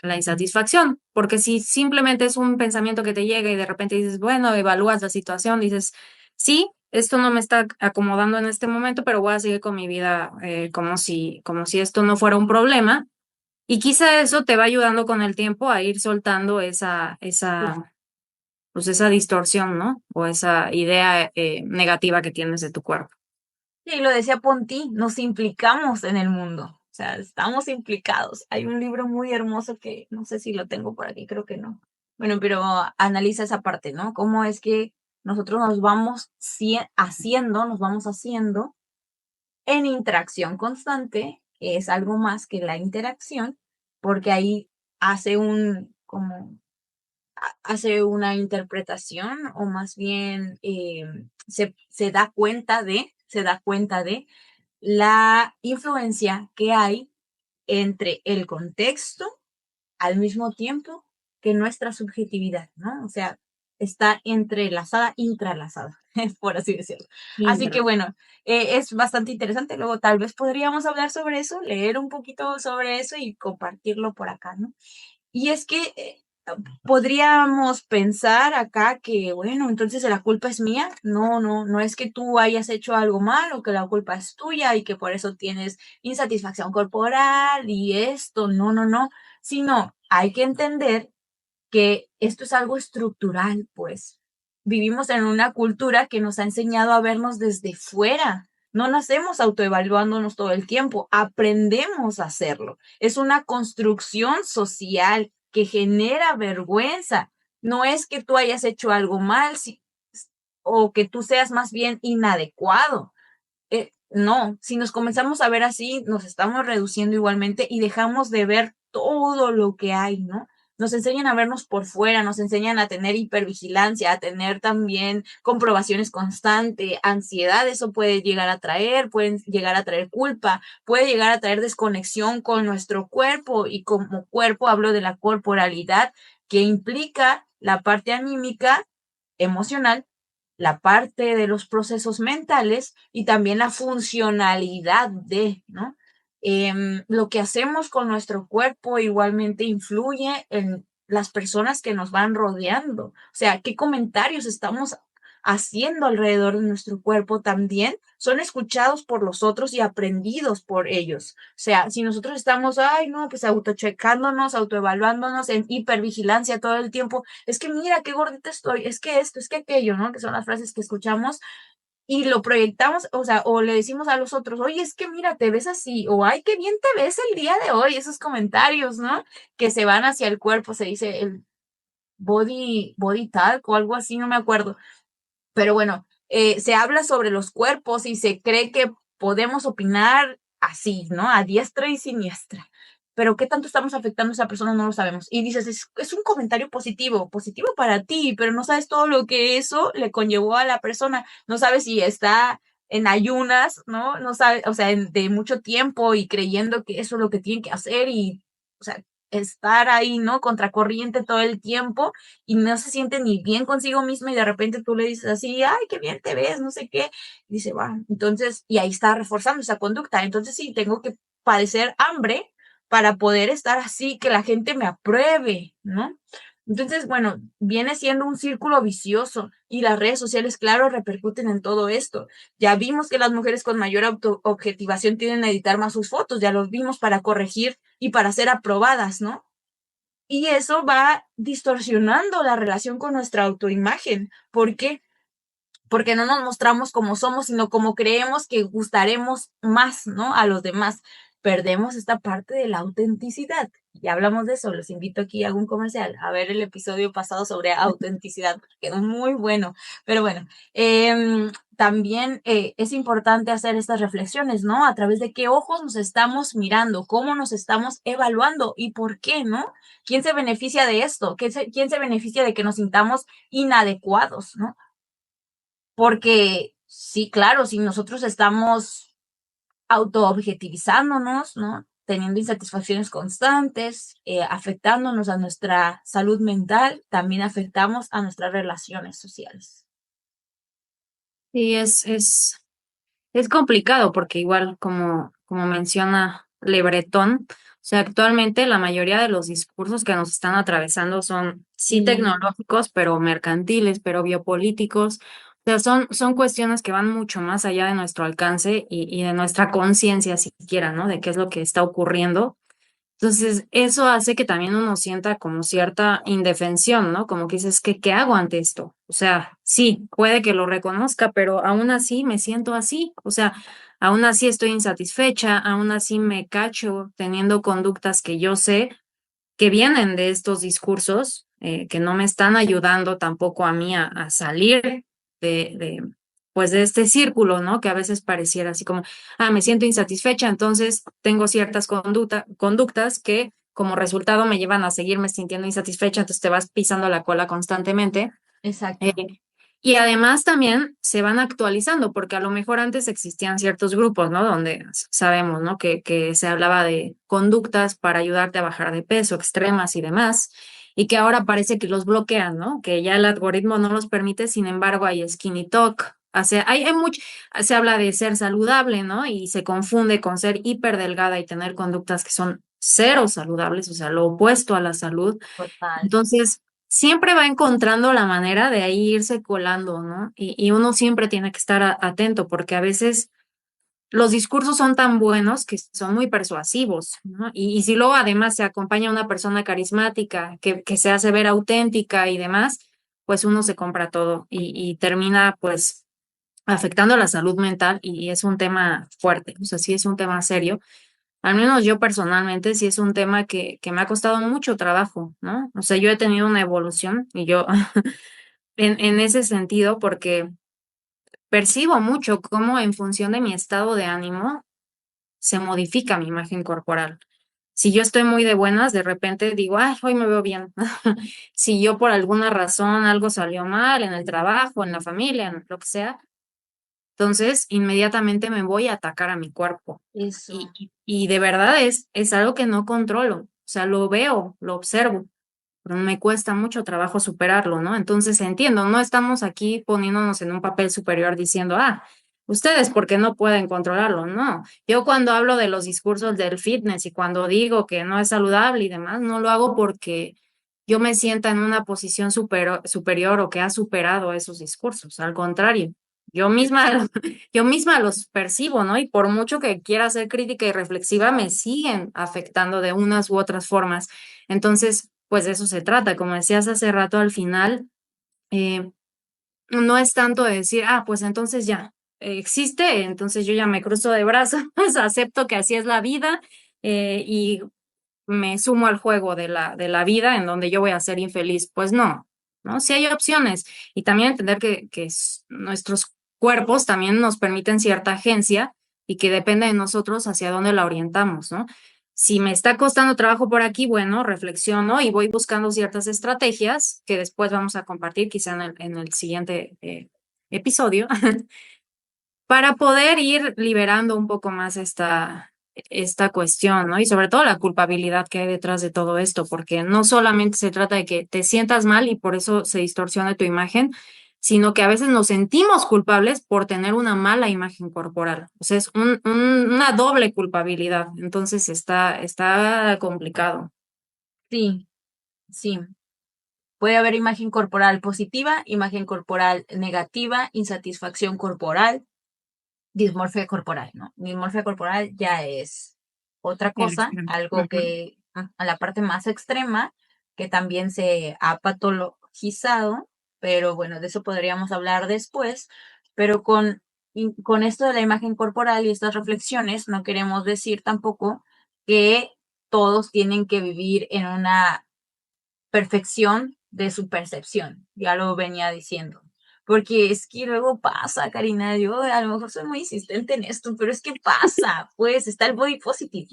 la insatisfacción, porque si simplemente es un pensamiento que te llega y de repente dices, bueno, evalúas la situación, dices, sí, esto no me está acomodando en este momento, pero voy a seguir con mi vida como si esto no fuera un problema. Y quizá eso te va ayudando con el tiempo a ir soltando pues esa distorsión, ¿no? O esa idea negativa que tienes de tu cuerpo. Sí, lo decía Ponti, nos implicamos en el mundo, o sea, estamos implicados. Hay un libro muy hermoso que no sé si lo tengo por aquí, creo que no. Bueno, pero analiza esa parte, ¿no? Cómo es que nosotros nos vamos nos vamos haciendo en interacción constante, que es algo más que la interacción, porque ahí hace hace una interpretación o más bien se da cuenta de la influencia que hay entre el contexto al mismo tiempo que nuestra subjetividad, ¿no? O sea, está entrelazada, intralazada, por así decirlo. Así que bueno, es bastante interesante. Luego tal vez podríamos hablar sobre eso, leer un poquito sobre eso y compartirlo por acá, ¿no? Y es que podríamos pensar acá que, bueno, entonces la culpa es mía. No, no, no es que tú hayas hecho algo mal o que la culpa es tuya y que por eso tienes insatisfacción corporal y esto. No, no, no. Sino hay que entender que esto es algo estructural, pues. Vivimos en una cultura que nos ha enseñado a vernos desde fuera. No nacemos autoevaluándonos todo el tiempo, aprendemos a hacerlo. Es una construcción social que genera vergüenza. No es que tú hayas hecho algo mal o que tú seas más bien inadecuado. No, si nos comenzamos a ver así, nos estamos reduciendo igualmente y dejamos de ver todo lo que hay, ¿no? Nos enseñan a vernos por fuera, nos enseñan a tener hipervigilancia, a tener también comprobaciones constantes, ansiedad, eso puede llegar a traer, pueden llegar a traer culpa, puede llegar a traer desconexión con nuestro cuerpo y como cuerpo hablo de la corporalidad que implica la parte anímica, emocional, la parte de los procesos mentales y también la funcionalidad de, ¿no? Lo que hacemos con nuestro cuerpo igualmente influye en las personas que nos van rodeando. O sea, qué comentarios estamos haciendo alrededor de nuestro cuerpo también son escuchados por los otros y aprendidos por ellos. O sea, si nosotros estamos, ay, no, pues autochecándonos, autoevaluándonos en hipervigilancia todo el tiempo, es que mira qué gordita estoy, es que esto, es que aquello, ¿no? Que son las frases que escuchamos y lo proyectamos, o sea, o le decimos a los otros, oye, es que mira, te ves así, o ay, qué bien te ves el día de hoy, esos comentarios, ¿no? Que se van hacia el cuerpo, se dice el body talk o algo así, no me acuerdo. Pero bueno, se habla sobre los cuerpos y se cree que podemos opinar así, ¿no? A diestra y siniestra. Pero qué tanto estamos afectando a esa persona no lo sabemos. Y dices, es un comentario positivo, positivo para ti, pero no sabes todo lo que eso le conllevó a la persona. No sabes si está en ayunas, ¿no? No sabe, o sea, de mucho tiempo y creyendo que eso es lo que tiene que hacer y, o sea, estar ahí, ¿no? Contracorriente todo el tiempo y no se siente ni bien consigo misma y de repente tú le dices así, ay, qué bien te ves, no sé qué. Y dice, va, entonces, y ahí está reforzando esa conducta. Entonces sí, tengo que padecer hambre para poder estar así, que la gente me apruebe, ¿no? Entonces, bueno, viene siendo un círculo vicioso y las redes sociales, claro, repercuten en todo esto. Ya vimos que las mujeres con mayor autoobjetivación tienden a editar más sus fotos, ya los vimos para corregir y para ser aprobadas, ¿no? Y eso va distorsionando la relación con nuestra autoimagen. ¿Por qué? Porque no nos mostramos como somos, sino como creemos que gustaremos más, ¿no? A los demás. Perdemos esta parte de la autenticidad. Ya hablamos de eso, los invito aquí a algún comercial, a ver el episodio pasado sobre autenticidad, quedó muy bueno. Pero bueno, también es importante hacer estas reflexiones, ¿no? A través de qué ojos nos estamos mirando, cómo nos estamos evaluando y por qué, ¿no? ¿Quién se beneficia de esto? ¿Quién se beneficia de que nos sintamos inadecuados, ¿no? Porque sí, claro, si nosotros estamos autoobjetivizándonos, ¿no? Teniendo insatisfacciones constantes, afectándonos a nuestra salud mental, también afectamos a nuestras relaciones sociales. Sí, es complicado porque igual como menciona Le Breton, o sea, actualmente la mayoría de los discursos que nos están atravesando son sí tecnológicos, pero mercantiles, pero biopolíticos. O sea, son cuestiones que van mucho más allá de nuestro alcance y de nuestra conciencia siquiera, ¿no? De qué es lo que está ocurriendo. Entonces, eso hace que también uno sienta como cierta indefensión, ¿no? Como que dices, ¿qué hago ante esto? O sea, sí, puede que lo reconozca, pero aún así me siento así. O sea, aún así estoy insatisfecha, aún así me cacho teniendo conductas que yo sé que vienen de estos discursos, que no me están ayudando tampoco a mí a salir pues de este círculo, ¿no? Que a veces pareciera así como, me siento insatisfecha, entonces tengo ciertas conductas que como resultado me llevan a seguirme sintiendo insatisfecha, entonces te vas pisando la cola constantemente. Exacto. Eh, y además también se van actualizando, porque a lo mejor antes existían ciertos grupos, ¿no? Donde sabemos, ¿no? Que se hablaba de conductas para ayudarte a bajar de peso, extremas y demás, y que ahora parece que los bloquean, ¿no? Que ya el algoritmo no los permite, sin embargo hay skinny talk. O sea, hay mucho, se habla de ser saludable, ¿no? Y se confunde con ser hiper delgada y tener conductas que son cero saludables, o sea, lo opuesto a la salud. Total. Entonces, siempre va encontrando la manera de ahí irse colando, ¿no? Y uno siempre tiene que estar atento porque a veces los discursos son tan buenos que son muy persuasivos, ¿no? Y si luego además se acompaña a una persona carismática que se hace ver auténtica y demás, pues uno se compra todo y termina pues afectando la salud mental y es un tema fuerte, o sea, sí es un tema serio. Al menos yo personalmente sí es un tema que me ha costado mucho trabajo, ¿no? O sea, yo he tenido una evolución y yo en ese sentido, porque percibo mucho cómo en función de mi estado de ánimo se modifica mi imagen corporal. Si yo estoy muy de buenas, de repente digo, hoy me veo bien. Si yo por alguna razón algo salió mal en el trabajo, en la familia, en lo que sea, entonces inmediatamente me voy a atacar a mi cuerpo. Eso. Y de verdad es algo que no controlo. O sea, lo veo, lo observo, pero me cuesta mucho trabajo superarlo, ¿no? Entonces entiendo, no estamos aquí poniéndonos en un papel superior diciendo, ustedes porque no pueden controlarlo, no. Yo cuando hablo de los discursos del fitness y cuando digo que no es saludable y demás, no lo hago porque yo me sienta en una posición superior o que ha superado esos discursos. Al contrario, yo misma, yo misma los percibo, ¿no? Y por mucho que quiera ser crítica y reflexiva, me siguen afectando de unas u otras formas. Entonces, pues de eso se trata. Como decías hace rato, al final, eh, no es tanto de decir, pues entonces ya existe, entonces yo ya me cruzo de brazos, acepto que así es la vida, y me sumo al juego de la vida en donde yo voy a ser infeliz. Pues no, ¿no? Sí hay opciones y también entender que nuestros cuerpos también nos permiten cierta agencia y que depende de nosotros hacia dónde la orientamos, ¿no? Si me está costando trabajo por aquí, bueno, reflexiono y voy buscando ciertas estrategias que después vamos a compartir quizá en el siguiente episodio para poder ir liberando un poco más esta cuestión, ¿no? Y sobre todo la culpabilidad que hay detrás de todo esto, porque no solamente se trata de que te sientas mal y por eso se distorsiona tu imagen, sino que a veces nos sentimos culpables por tener una mala imagen corporal. O sea, es una doble culpabilidad. Entonces está complicado. Sí, sí. Puede haber imagen corporal positiva, imagen corporal negativa, insatisfacción corporal, dismorfia corporal, ¿no? Dismorfia corporal ya es otra El cosa, extremo. algo Ujú. que a la parte más extrema, que también se ha patologizado, pero bueno, de eso podríamos hablar después, pero con esto de la imagen corporal y estas reflexiones, no queremos decir tampoco que todos tienen que vivir en una perfección de su percepción, ya lo venía diciendo. Porque es que luego pasa, Karina, yo a lo mejor soy muy insistente en esto, pero es que pasa, pues está el body positive.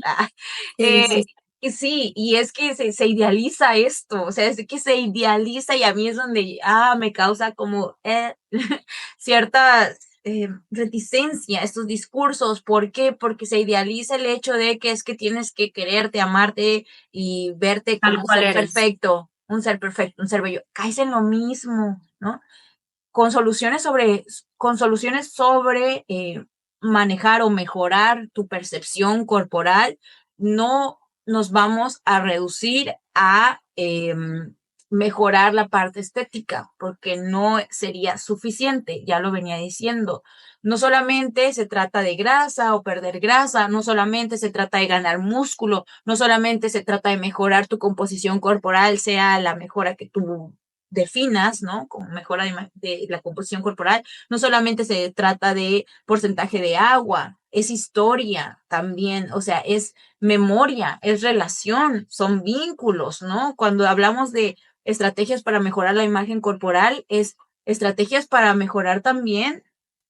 Sí, Eh, sí, y sí, y es que se idealiza esto, o sea, es que se idealiza y a mí es donde, me causa como cierta reticencia estos discursos. ¿Por qué? Porque se idealiza el hecho de que es que tienes que quererte, amarte y verte tal como cual eres. un ser bello. Caes en lo mismo, ¿no? Con soluciones sobre manejar o mejorar tu percepción corporal, no nos vamos a reducir a mejorar la parte estética, porque no sería suficiente, ya lo venía diciendo. No solamente se trata de grasa o perder grasa, no solamente se trata de ganar músculo, no solamente se trata de mejorar tu composición corporal, sea la mejora que tú definas, ¿no? Como mejora de la composición corporal, no solamente se trata de porcentaje de agua, es historia también, o sea, es memoria, es relación, son vínculos, ¿no? Cuando hablamos de estrategias para mejorar la imagen corporal, es estrategias para mejorar también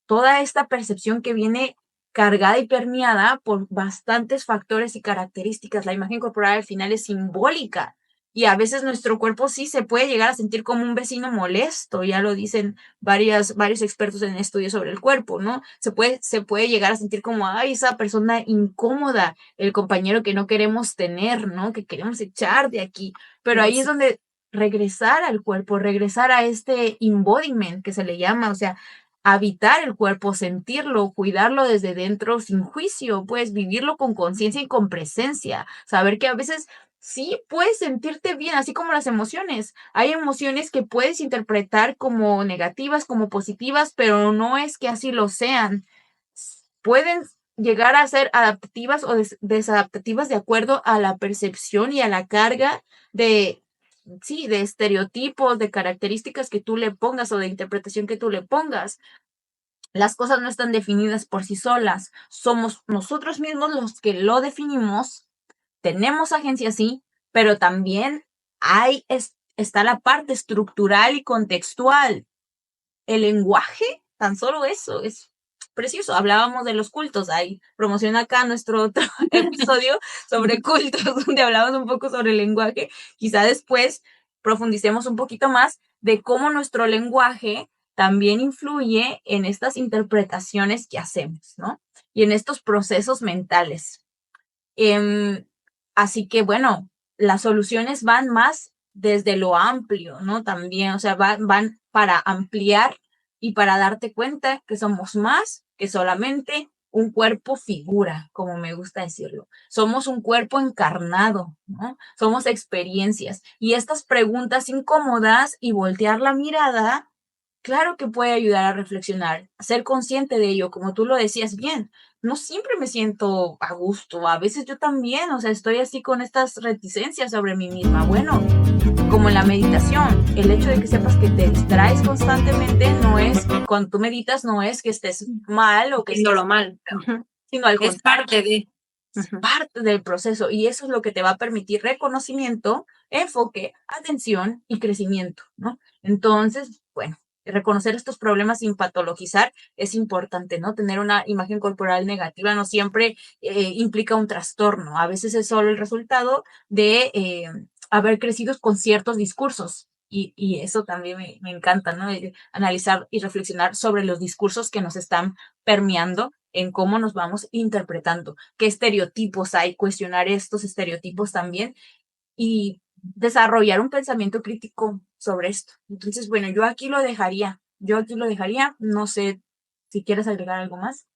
toda esta percepción que viene cargada y permeada por bastantes factores y características. La imagen corporal al final es simbólica y a veces nuestro cuerpo sí se puede llegar a sentir como un vecino molesto, ya lo dicen varios expertos en estudios sobre el cuerpo, ¿no? Se puede llegar a sentir como, ay, esa persona incómoda, el compañero que no queremos tener, ¿no? Que queremos echar de aquí. Pero Sí, ahí es sí. donde regresar al cuerpo, regresar a este embodiment que se le llama, o sea, habitar el cuerpo, sentirlo, cuidarlo desde dentro sin juicio, pues vivirlo con conciencia y con presencia, saber que a veces sí puedes sentirte bien, así como las emociones. Hay emociones que puedes interpretar como negativas, como positivas, pero no es que así lo sean. Pueden llegar a ser adaptativas o desadaptativas de acuerdo a la percepción y a la carga de, sí, de estereotipos, de características que tú le pongas o de interpretación que tú le pongas. Las cosas no están definidas por sí solas. Somos nosotros mismos los que lo definimos. Tenemos agencia, sí, pero también está la parte estructural y contextual. El lenguaje, tan solo eso, es precioso. Hablábamos de los cultos. Ahí promociona acá nuestro otro episodio sobre cultos, donde hablamos un poco sobre el lenguaje. Quizá después profundicemos un poquito más de cómo nuestro lenguaje también influye en estas interpretaciones que hacemos, ¿no? Y en estos procesos mentales. Em, Así que bueno, las soluciones van más desde lo amplio, ¿no? También, o sea, van para ampliar y para darte cuenta que somos más que solamente un cuerpo figura, como me gusta decirlo. Somos un cuerpo encarnado, ¿no? Somos experiencias. Y estas preguntas incómodas y voltear la mirada, claro que puede ayudar a reflexionar, a ser consciente de ello, como tú lo decías bien. No siempre me siento a gusto, a veces yo también, o sea, estoy así con estas reticencias sobre mí misma. Bueno, como en la meditación, el hecho de que sepas que te distraes constantemente no es, cuando tú meditas, no es que estés mal o que estés Haciéndolo mal. sino al Es contrario, parte de. es parte del proceso y eso es lo que te va a permitir reconocimiento, enfoque, atención y crecimiento, ¿no? Entonces, bueno, reconocer estos problemas sin patologizar es importante, ¿no? Tener una imagen corporal negativa no siempre implica un trastorno, a veces es solo el resultado de haber crecido con ciertos discursos. Y eso también me encanta, ¿no? Analizar y reflexionar sobre los discursos que nos están permeando en cómo nos vamos interpretando, qué estereotipos hay, cuestionar estos estereotipos también y desarrollar un pensamiento crítico sobre esto. Entonces, bueno, yo aquí lo dejaría, no sé si quieres agregar algo más.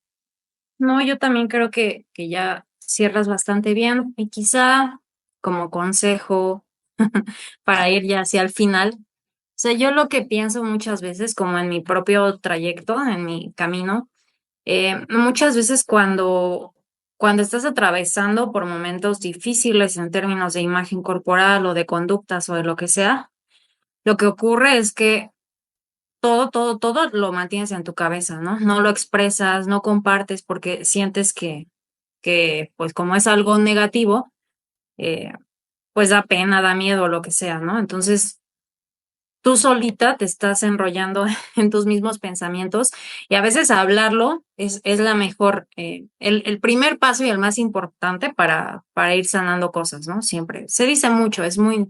No, yo también creo que ya cierras bastante bien y quizá como consejo para ir ya hacia el final. O sea, yo lo que pienso muchas veces, como en mi propio trayecto, en mi camino, muchas veces cuando estás atravesando por momentos difíciles en términos de imagen corporal o de conductas o de lo que sea, lo que ocurre es que todo lo mantienes en tu cabeza, ¿no? No lo expresas, no compartes porque sientes que pues como es algo negativo, eh, pues da pena, da miedo, lo que sea, ¿no? Entonces, tú solita te estás enrollando en tus mismos pensamientos y a veces hablarlo es la mejor, el primer paso y el más importante para ir sanando cosas, ¿no? Siempre. Se dice mucho, es un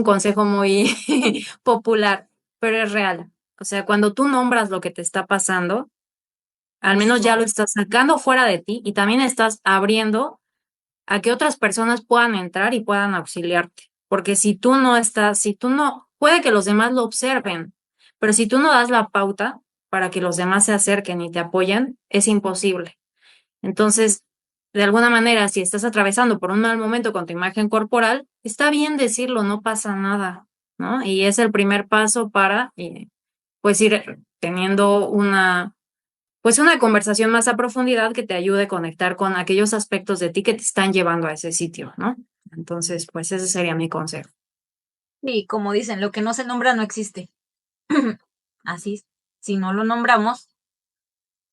consejo muy popular, pero es real. O sea, cuando tú nombras lo que te está pasando, al menos ya lo estás sacando fuera de ti y también estás abriendo a que otras personas puedan entrar y puedan auxiliarte. Porque si tú no, puede que los demás lo observen, pero si tú no das la pauta para que los demás se acerquen y te apoyen, es imposible. Entonces, de alguna manera, si estás atravesando por un mal momento con tu imagen corporal, está bien decirlo, no pasa nada, ¿no? Y es el primer paso para, pues, ir teniendo una conversación más a profundidad que te ayude a conectar con aquellos aspectos de ti que te están llevando a ese sitio, ¿no? Entonces, pues ese sería mi consejo. Y como dicen, lo que no se nombra no existe. Así es. Si no lo nombramos,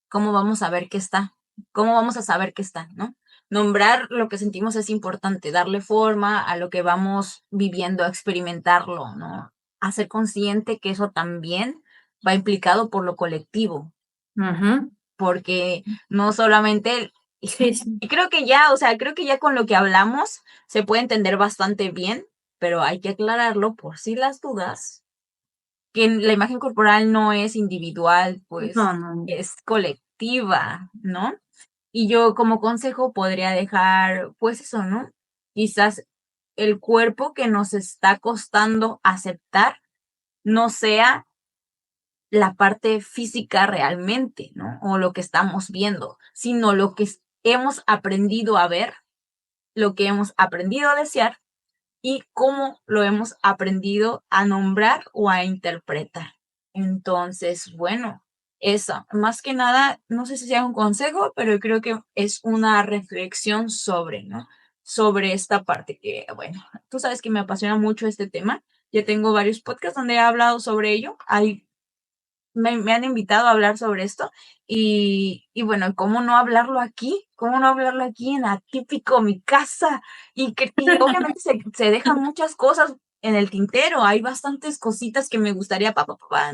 ¿cómo vamos a ver qué está? ¿Cómo vamos a saber qué está, no? Nombrar lo que sentimos es importante, darle forma a lo que vamos viviendo, a experimentarlo, ¿no? Hacer consciente que eso también va implicado por lo colectivo, Ujú. porque no solamente, Sí, sí. y creo que ya, o sea, creo que ya con lo que hablamos se puede entender bastante bien, pero hay que aclararlo por si las dudas, que la imagen corporal no es individual, pues No, no. es colectiva, ¿no? Y yo como consejo podría dejar, pues eso, ¿no? Quizás el cuerpo que nos está costando aceptar no sea la parte física realmente, ¿no? O lo que estamos viendo, sino lo que hemos aprendido a ver, lo que hemos aprendido a desear y cómo lo hemos aprendido a nombrar o a interpretar. Entonces, bueno, eso, más que nada, no sé si sea un consejo, pero creo que es una reflexión sobre, ¿no? Sobre esta parte que, bueno, tú sabes que me apasiona mucho este tema. Ya tengo varios podcasts donde he hablado sobre ello. Me han invitado a hablar sobre esto y bueno, ¿cómo no hablarlo aquí? ¿Cómo no hablarlo aquí en Atípico, mi casa? Y obviamente se dejan muchas cosas en el tintero, hay bastantes cositas que me gustaría,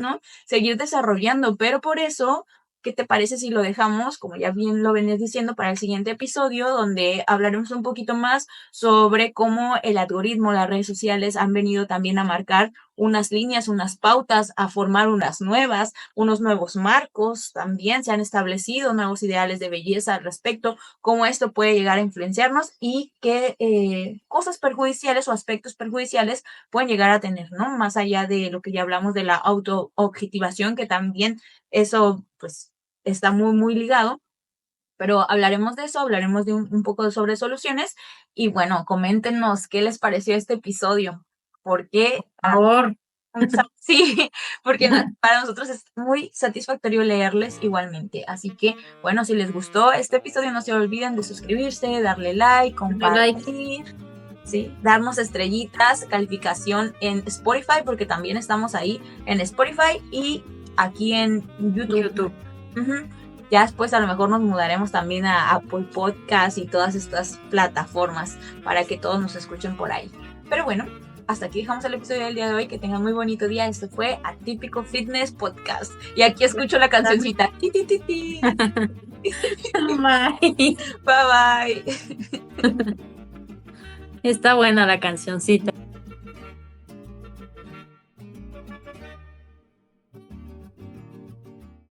¿no? Seguir desarrollando, pero por eso, ¿qué te parece si lo dejamos, como ya bien lo venías diciendo, para el siguiente episodio, donde hablaremos un poquito más sobre cómo el algoritmo, las redes sociales han venido también a marcar unas líneas, unas pautas, a formar unas nuevas, unos nuevos marcos, también se han establecido nuevos ideales de belleza al respecto, cómo esto puede llegar a influenciarnos y qué cosas perjudiciales o aspectos perjudiciales pueden llegar a tener, ¿no? Más allá de lo que ya hablamos de la autoobjetivación, que también eso pues está muy, muy ligado. Pero hablaremos de eso, hablaremos de un poco sobre soluciones y bueno, coméntenos qué les pareció este episodio, porque Por favor. sí, porque para nosotros es muy satisfactorio leerles igualmente. Así que, bueno, si les gustó este episodio, no se olviden de suscribirse, darle like, compartir, sí, darnos estrellitas, calificación en Spotify, porque también estamos ahí en Spotify y aquí en YouTube. Uh-huh. Ya después a lo mejor nos mudaremos también a Apple Podcast y todas estas plataformas para que todos nos escuchen por ahí. Pero bueno, hasta aquí dejamos el episodio del día de hoy. Que tengan muy bonito día. Esto fue Atípico Fitness Podcast. Y aquí escucho la cancioncita. Bye. Bye bye. Está buena la cancioncita.